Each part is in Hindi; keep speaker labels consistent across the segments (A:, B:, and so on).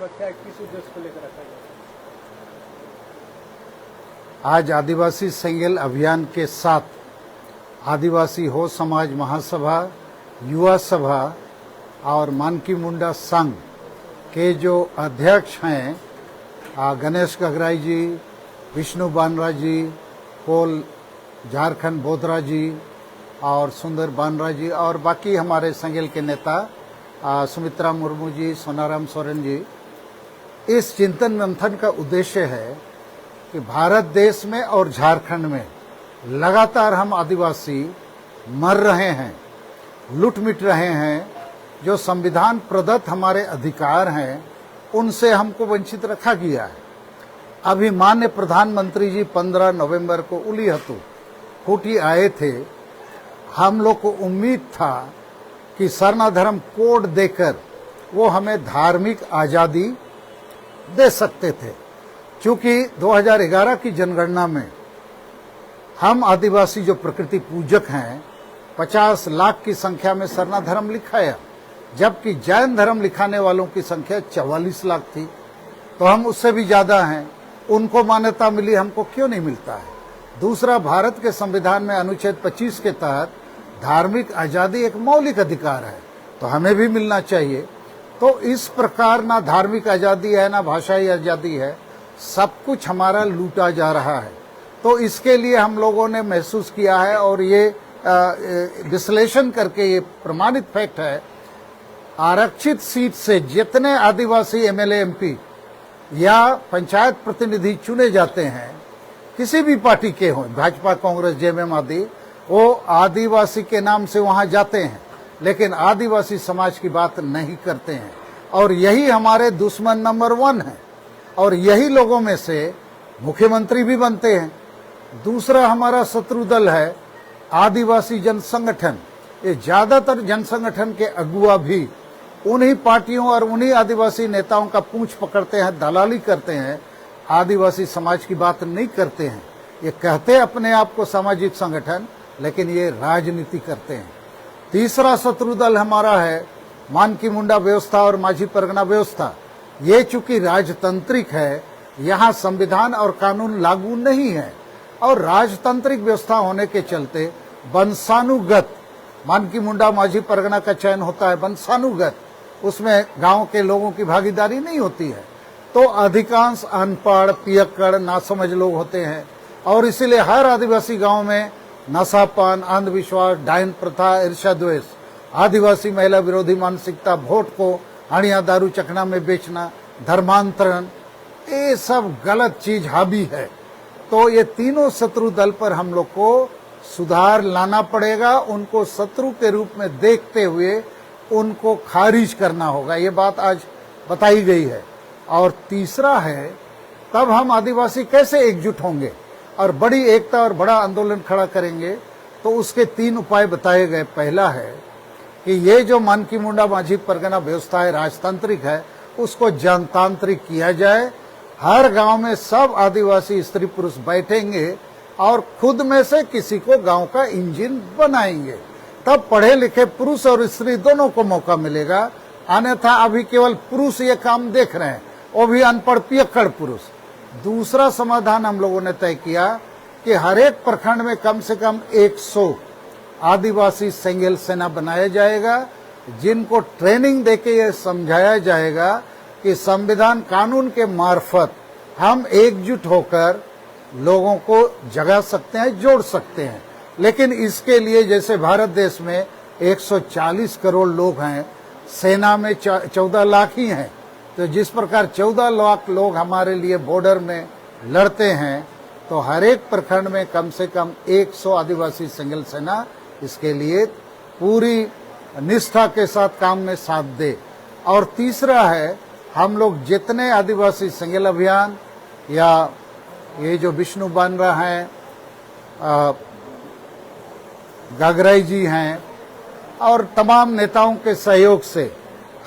A: रखा है, किस उद्देश्य को लेकर रखा गया?
B: आज आदिवासी सेंगेल अभियान के साथ आदिवासी हो समाज महासभा, युवा सभा और मानकी मुंडा संघ के जो अध्यक्ष हैं गणेश गगराई जी, विष्णु बानरा जी, कोल झारखंड बोधरा जी और सुंदर बानरा जी और बाकी हमारे संगेल के नेता सुमित्रा मुर्मू जी, सोनाराम सोरेन जी, इस चिंतन मंथन का उद्देश्य है कि भारत देश में और झारखंड में लगातार हम आदिवासी मर रहे हैं, लुट मिट रहे हैं। जो संविधान प्रदत्त हमारे अधिकार हैं उनसे हमको वंचित रखा गया है। अभी माननीय प्रधानमंत्री जी 15 नवंबर को उलीहतु खूंटी आए थे। हम लोग को उम्मीद था कि सरना धर्म कोड देकर वो हमें धार्मिक आजादी दे सकते थे। क्योंकि 2011 की जनगणना में हम आदिवासी जो प्रकृति पूजक हैं 50 लाख की संख्या में सरना धर्म लिखाया, जबकि जैन धर्म लिखाने वालों की संख्या 44 लाख थी। तो हम उससे भी ज्यादा हैं। उनको मान्यता मिली, हमको क्यों नहीं मिलता है? दूसरा, भारत के संविधान में अनुच्छेद 25 के तहत धार्मिक आजादी एक मौलिक अधिकार है, तो हमें भी मिलना चाहिए। तो इस प्रकार ना धार्मिक आजादी है ना भाषाई आजादी है, सब कुछ हमारा लूटा जा रहा है। तो इसके लिए हम लोगों ने महसूस किया है और ये विश्लेषण करके ये प्रमाणित फैक्ट है, आरक्षित सीट से जितने आदिवासी एमएलए एमपी या पंचायत प्रतिनिधि चुने जाते हैं, किसी भी पार्टी के हों, भाजपा, कांग्रेस, जेएमएम आदि, वो आदिवासी के नाम से वहां जाते हैं, लेकिन आदिवासी समाज की बात नहीं करते हैं। और यही हमारे दुश्मन नंबर 1 है और यही लोगों में से मुख्यमंत्री भी बनते हैं। दूसरा हमारा शत्रु दल है आदिवासी जन संगठन। ये ज्यादातर जन संगठन के अगुआ भी उन्हीं पार्टियों और उन्हीं आदिवासी नेताओं का पूंछ पकड़ते हैं, दलाली करते हैं, आदिवासी समाज की बात नहीं करते हैं। ये कहते अपने आप को सामाजिक संगठन, लेकिन ये राजनीति करते हैं। तीसरा शत्रु दल हमारा है मानकी मुंडा व्यवस्था और माझी परगना व्यवस्था। ये चूंकि राजतांत्रिक है, यहाँ संविधान और कानून लागू नहीं है और राजतांत्रिक व्यवस्था होने के चलते वंशानुगत मानकी मुंडा माझी परगना का चयन होता है, वंशानुगत, उसमें गांव के लोगों की भागीदारी नहीं होती है। तो अधिकांश अनपढ़, पियक्कड़, नासमझ लोग होते हैं और इसीलिए हर आदिवासी गांव में नशापान, अंधविश्वास, डायन प्रथा, ईर्ष्या द्वेष, आदिवासी महिला विरोधी मानसिकता, वोट को हणिया दारू चखना में बेचना, धर्मांतरण, ये सब गलत चीज हावी है। तो ये तीनों शत्रु दल पर हम लोग को सुधार लाना पड़ेगा। उनको शत्रु के रूप में देखते हुए उनको खारिज करना होगा। ये बात आज बताई गई है। और तीसरा है, तब हम आदिवासी कैसे एकजुट होंगे और बड़ी एकता और बड़ा आंदोलन खड़ा करेंगे। तो उसके 3 उपाय बताए गए। पहला है कि ये जो मानकी मुंडा माझी परगना व्यवस्था है, राजतांत्रिक है, उसको जनतांत्रिक किया जाए। हर गांव में सब आदिवासी स्त्री पुरुष बैठेंगे और खुद में से किसी को गांव का इंजन बनाएंगे। तब पढ़े लिखे पुरुष और स्त्री दोनों को मौका मिलेगा। अन्यथा अभी केवल पुरुष ये काम देख रहे हैं, वो भी अनपढ़ पियक्कड़ पुरुष। दूसरा समाधान हम लोगों ने तय किया कि हर एक प्रखंड में कम से कम 100 आदिवासी सेंगेल सेना बनाया जाएगा, जिनको ट्रेनिंग देके ये समझाया जाएगा कि संविधान कानून के मार्फत हम एकजुट होकर लोगों को जगा सकते हैं, जोड़ सकते हैं। लेकिन इसके लिए जैसे भारत देश में 140 करोड़ लोग हैं, सेना में 14 लाख ही हैं, तो जिस प्रकार 14 लाख लोग हमारे लिए बॉर्डर में लड़ते हैं, तो हर एक प्रखंड में कम से कम 100 आदिवासी सेंगेल सेना इसके लिए पूरी निष्ठा के साथ काम में साथ दे। और तीसरा है, हम लोग जितने आदिवासी सेंगेल अभियान या ये जो विष्णु बानरा हैं, गगराई जी हैं और तमाम नेताओं के सहयोग से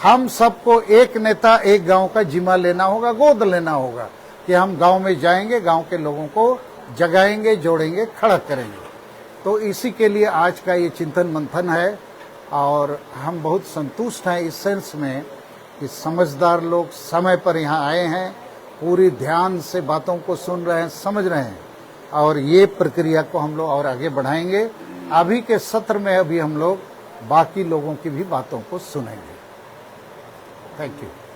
B: हम सबको एक नेता एक गांव का जिम्मा लेना होगा, गोद लेना होगा कि हम गांव में जाएंगे, गांव के लोगों को जगाएंगे, जोड़ेंगे, खड़ा करेंगे। तो इसी के लिए आज का ये चिंतन मंथन है और हम बहुत संतुष्ट हैं इस सेंस में कि समझदार लोग समय पर यहाँ आए हैं, पूरी ध्यान से बातों को सुन रहे हैं, समझ रहे हैं, और ये प्रक्रिया को हम लोग और आगे बढ़ाएंगे। अभी के सत्र में अभी हम लोग बाकी लोगों की भी बातों को सुनेंगे। Thank you.